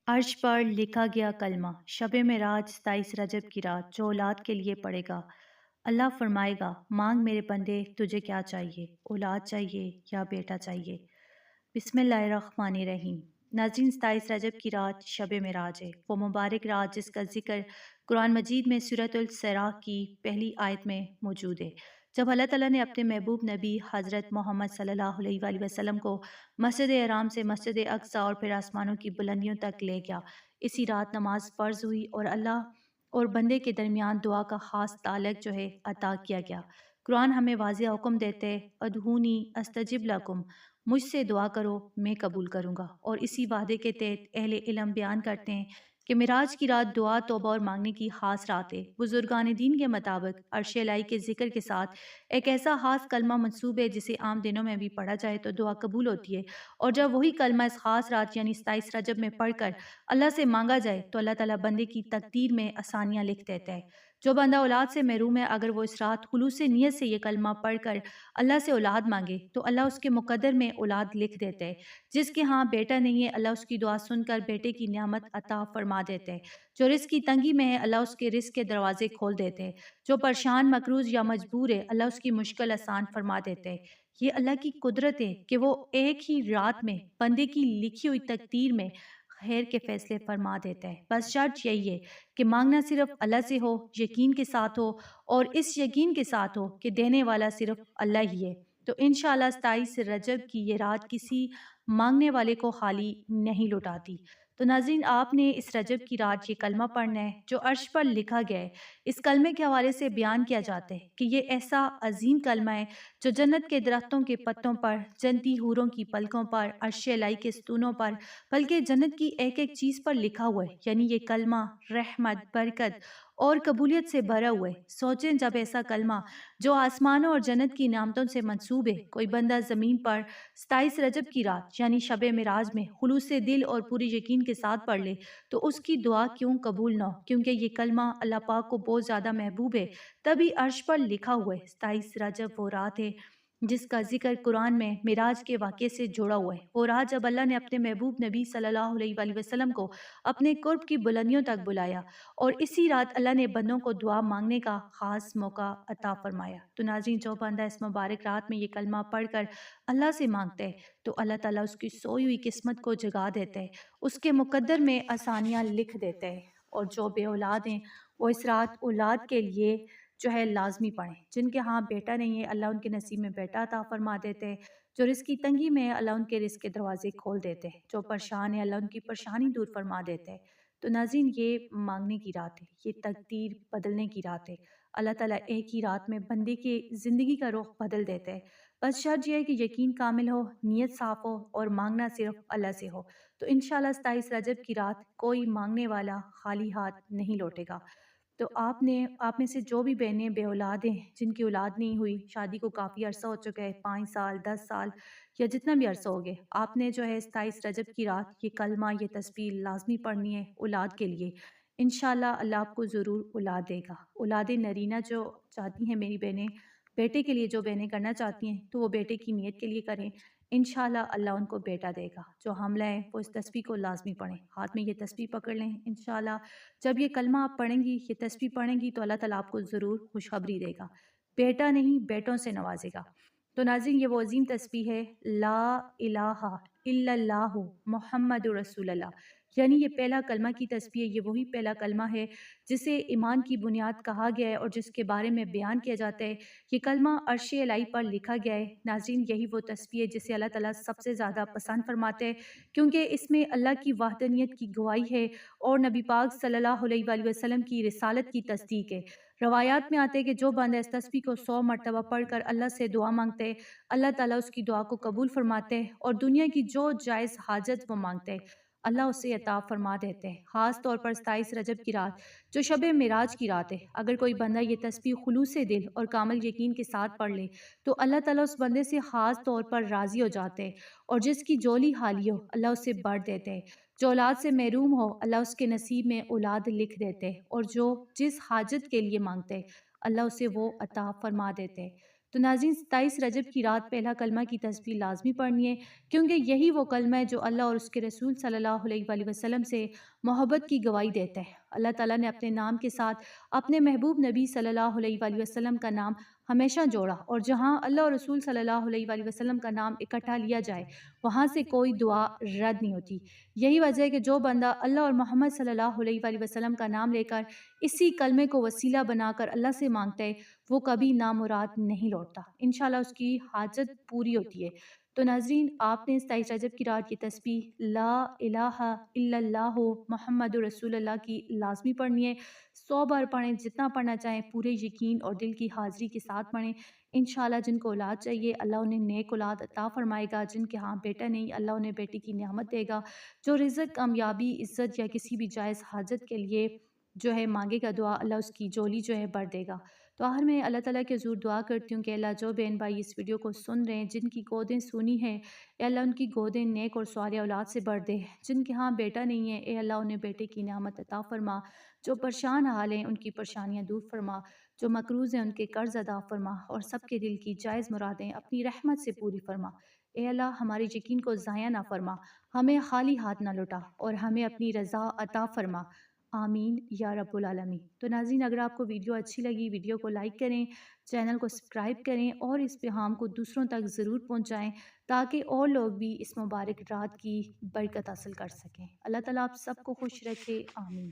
عرش پر لکھا گیا کلمہ، شب معراج 27 رجب کی رات جو اولاد کے لیے پڑے گا۔ اللہ فرمائے گا، مانگ میرے بندے، تجھے کیا چاہیے؟ اولاد چاہیے یا بیٹا چاہیے؟ بسم اللہ الرحمن الرحیم۔ ناظرین، 27 رجب کی رات شب معراج ہے، وہ مبارک رات جس کا ذکر قرآن مجید میں سورۃ الاسراء کی پہلی آیت میں موجود ہے، جب اللہ تعالیٰ نے اپنے محبوب نبی حضرت محمد صلی اللہ علیہ وآلہ وسلم کو مسجد حرام سے مسجد اقصیٰ اور پھر آسمانوں کی بلندیوں تک لے گیا۔ اسی رات نماز فرض ہوئی اور اللہ اور بندے کے درمیان دعا کا خاص تعلق عطا کیا گیا۔ قرآن ہمیں واضح حکم دیتے ہیں، ادعونی استجب لکم، مجھ سے دعا کرو میں قبول کروں گا، اور اسی وعدے کے تحت اہل علم بیان کرتے ہیں کہ معراج کی رات دعا، توبہ اور مانگنے کی خاص رات ہے۔ بزرگان دین کے مطابق عرش الہی کے ذکر کے ساتھ ایک ایسا خاص کلمہ منسوب ہے جسے عام دنوں میں بھی پڑھا جائے تو دعا قبول ہوتی ہے، اور جب وہی کلمہ اس خاص رات یعنی 27 رجب میں پڑھ کر اللہ سے مانگا جائے تو اللہ تعالیٰ بندے کی تقدیر میں آسانیاں لکھ دیتا ہے۔ جو بندہ اولاد سے محروم ہے، اگر وہ اس رات خلوص نیت سے یہ کلمہ پڑھ کر اللہ سے اولاد مانگے تو اللہ اس کے مقدر میں اولاد لکھ دیتا ہے۔ جس کے ہاں بیٹا نہیں ہے، اللہ اس کی دعا سن کر بیٹے کی نعمت عطا فرما دیتا ہے۔ جو رزق کی تنگی میں ہے، اللہ اس کے رزق کے دروازے کھول دیتے ہیں۔ جو پریشان، مقروض یا مجبور ہے، اللہ اس کی مشکل آسان فرما دیتے ہیں۔ یہ اللہ کی قدرت ہے کہ وہ ایک ہی رات میں بندے کی لکھی ہوئی تقدیر میں خیر کے فیصلے فرما دیتا ہے۔ بس شرط یہی ہے کہ مانگنا صرف اللہ سے ہو، یقین کے ساتھ ہو، اور اس یقین کے ساتھ ہو کہ دینے والا صرف اللہ ہی ہے۔ تو انشاءاللہ 27 رجب کی یہ رات کسی مانگنے والے کو خالی نہیں لوٹاتی۔ تو ناظرین، آپ نے اس رجب کی رات یہ کلمہ پڑھنا ہے جو عرش پر لکھا گیا ہے۔ اس کلمے کے حوالے سے بیان کیا جاتا ہے کہ یہ ایسا عظیم کلمہ ہے جو جنت کے درختوں کے پتوں پر، جنتی حوروں کی پلکوں پر، عرش الہی کے ستونوں پر، بلکہ جنت کی ایک ایک چیز پر لکھا ہوا ہے۔ یعنی یہ کلمہ رحمت، برکت اور قبولیت سے بھرا ہوا ہے۔ سوچیں، جب ایسا کلمہ جو آسمانوں اور جنت کی نعمتوں سے منسوب ہے، کوئی بندہ زمین پر 27 رجب کی رات یعنی شب معراج میں خلوص دل اور پوری یقین کے ساتھ پڑھ لے تو اس کی دعا کیوں قبول نہ ہو؟ کیونکہ یہ کلمہ اللہ پاک کو بہت زیادہ محبوب ہے، تبھی عرش پر لکھا ہوا ہے۔ 27 رجب وہ رات ہے جس کا ذکر قرآن میں معراج کے واقعے سے جوڑا ہوا ہے۔ وہ رات جب اللہ نے اپنے محبوب نبی صلی اللہ علیہ وآلہ وسلم کو اپنے قرب کی بلندیوں تک بلایا، اور اسی رات اللہ نے بندوں کو دعا مانگنے کا خاص موقع عطا فرمایا۔ تو ناظرین، جو بندہ اس مبارک رات میں یہ کلمہ پڑھ کر اللہ سے مانگتا ہے تو اللہ تعالیٰ اس کی سوئی ہوئی قسمت کو جگا دیتا ہے، اس کے مقدر میں آسانیاں لکھ دیتا ہے۔ اور جو بے اولاد ہیں وہ اس رات اولاد کے لیے لازمی پڑھیں۔ جن کے ہاں بیٹا نہیں ہے، اللہ ان کے نصیب میں بیٹا عطا فرما دیتے ہیں۔ جو رزق کی تنگی میں ہے، اللہ ان کے رزق کے دروازے کھول دیتے ہیں۔ جو پریشان ہے، اللہ ان کی پریشانی دور فرما دیتے ہیں۔ تو ناظرین، یہ مانگنے کی رات ہے، یہ تقدیر بدلنے کی رات ہے۔ اللہ تعالیٰ ایک ہی رات میں بندے کی زندگی کا رخ بدل دیتے ہیں۔ بس شرط یہ ہے کہ یقین کامل ہو، نیت صاف ہو، اور مانگنا صرف اللہ سے ہو۔ تو انشاءاللہ 27 رجب کی رات کوئی مانگنے والا خالی ہاتھ نہیں لوٹے گا۔ تو آپ میں سے جو بھی بہنیں بے اولاد ہیں، جن کی اولاد نہیں ہوئی، شادی کو کافی عرصہ ہو چکا ہے، 5 سال، 10 سال یا جتنا بھی عرصہ ہو گئے، آپ نے 27 رجب کی رات یہ کلمہ، یہ تسبیح لازمی پڑھنی ہے اولاد کے لیے۔ انشاءاللہ اللہ آپ کو ضرور اولاد دے گا۔ اولاد نرینہ جو چاہتی ہیں میری بہنیں، بیٹے کے لیے جو بہنیں کرنا چاہتی ہیں تو وہ بیٹے کی نیت کے لیے کریں، انشاءاللہ اللہ ان کو بیٹا دے گا۔ جو حاملہ ہیں وہ اس تسبیح کو لازمی پڑھیں، ہاتھ میں یہ تسبیح پکڑ لیں۔ انشاءاللہ جب یہ کلمہ آپ پڑھیں گی، یہ تسبیح پڑھیں گی، تو اللہ تعالیٰ آپ کو ضرور خوشخبری دے گا، بیٹا نہیں بیٹوں سے نوازے گا۔ تو ناظرین، یہ وہ عظیم تسبیح ہے، لا الہ الا اللہ محمد رسول اللہ، یعنی یہ پہلا کلمہ کی تسبیح ہے۔ یہ وہی پہلا کلمہ ہے جسے ایمان کی بنیاد کہا گیا ہے اور جس کے بارے میں بیان کیا جاتا ہے۔ یہ کلمہ عرش الہی پر لکھا گیا ہے۔ ناظرین، یہی وہ تسبیح ہے جسے اللہ تعالیٰ سب سے زیادہ پسند فرماتے ہیں، کیونکہ اس میں اللہ کی وحدانیت کی گواہی ہے اور نبی پاک صلی اللہ علیہ وآلہ وسلم کی رسالت کی تصدیق ہے۔ روایات میں آتے ہیں کہ جو بندہ اس تسبیح کو 100 مرتبہ پڑھ کر اللہ سے دعا مانگتے ہیں، اللہ تعالیٰ اس کی دعا کو قبول فرماتے ہیں، اور دنیا کی جو جائز حاجت وہ مانگتے ہیں اللہ اسے عطا فرما دیتے ہیں۔ خاص طور پر 27 رجب کی رات جو شب معراج کی رات ہے، اگر کوئی بندہ یہ تسبیح خلوص دل اور کامل یقین کے ساتھ پڑھ لے تو اللہ تعالیٰ اس بندے سے خاص طور پر راضی ہو جاتے ہیں، اور جس کی جولی حالی ہو اللہ اسے بڑھ دیتے ہیں۔ جو اولاد سے محروم ہو اللہ اس کے نصیب میں اولاد لکھ دیتے ہیں، اور جو جس حاجت کے لیے مانگتے ہیں اللہ اسے وہ عطا فرما دیتے ہیں۔ تو ناظرین 27 رجب کی رات پہلا کلمہ کی تسبیح لازمی پڑھنی ہے، کیونکہ یہی وہ کلمہ ہے جو اللہ اور اس کے رسول صلی اللہ علیہ وآلہ وسلم سے محبت کی گواہی دیتا ہے۔ اللہ تعالیٰ نے اپنے نام کے ساتھ اپنے محبوب نبی صلی اللہ علیہ وآلہ وسلم کا نام ہمیشہ جوڑا، اور جہاں اللہ اور رسول صلی اللہ علیہ وآلہ وسلم کا نام اکٹھا لیا جائے وہاں سے کوئی دعا رد نہیں ہوتی۔ یہی وجہ ہے کہ جو بندہ اللہ اور محمد صلی اللہ علیہ وآلہ وسلم کا نام لے کر اسی کلمے کو وسیلہ بنا کر اللہ سے مانگتا ہے، وہ کبھی نامراد نہیں لوٹتا، انشاءاللہ اس کی حاجت پوری ہوتی ہے۔ تو ناظرین، آپ نے 27 رجب کی رات کی تسبیح لا الہ الا اللہ محمد رسول اللہ کی لازمی پڑھنی ہے۔ 100 بار پڑھیں، جتنا پڑھنا چاہیں، پورے یقین اور دل کی حاضری کے ساتھ پڑھیں۔ انشاءاللہ جن کو اولاد چاہیے اللہ انہیں نیک اولاد عطا فرمائے گا، جن کے ہاں بیٹا نہیں اللہ انہیں بیٹے کی نعمت دے گا، جو رزق، کامیابی، عزت یا کسی بھی جائز حاجت کے لیے جو ہے مانگے گا دعا، اللہ اس کی جولی جو ہے بڑھ دے گا۔ تو آخر میں اللہ تعالیٰ کے حضور دعا کرتی ہوں کہ اللہ جو بہن بھائی اس ویڈیو کو سن رہے ہیں، جن کی گودیں سونی ہیں، اے اللہ ان کی گودیں نیک اور صالح اولاد سے بھر دے، جن کے ہاں بیٹا نہیں ہے اے اللہ انہیں بیٹے کی نعمت عطا فرما، جو پریشان حال ہیں ان کی پریشانیاں دور فرما، جو مقروض ہیں ان کے قرض ادا فرما، اور سب کے دل کی جائز مرادیں اپنی رحمت سے پوری فرما۔ اے اللہ ہماری یقین کو ضائع نہ فرما، ہمیں خالی ہاتھ نہ لوٹا، اور ہمیں اپنی رضا عطا فرما، آمین یا رب العالمین۔ تو ناظرین، اگر آپ کو ویڈیو اچھی لگی ویڈیو کو لائک کریں، چینل کو سبسکرائب کریں اور اس پیغام کو دوسروں تک ضرور پہنچائیں تاکہ اور لوگ بھی اس مبارک رات کی برکت حاصل کر سکیں۔ اللہ تعالیٰ آپ سب کو خوش رکھے، آمین۔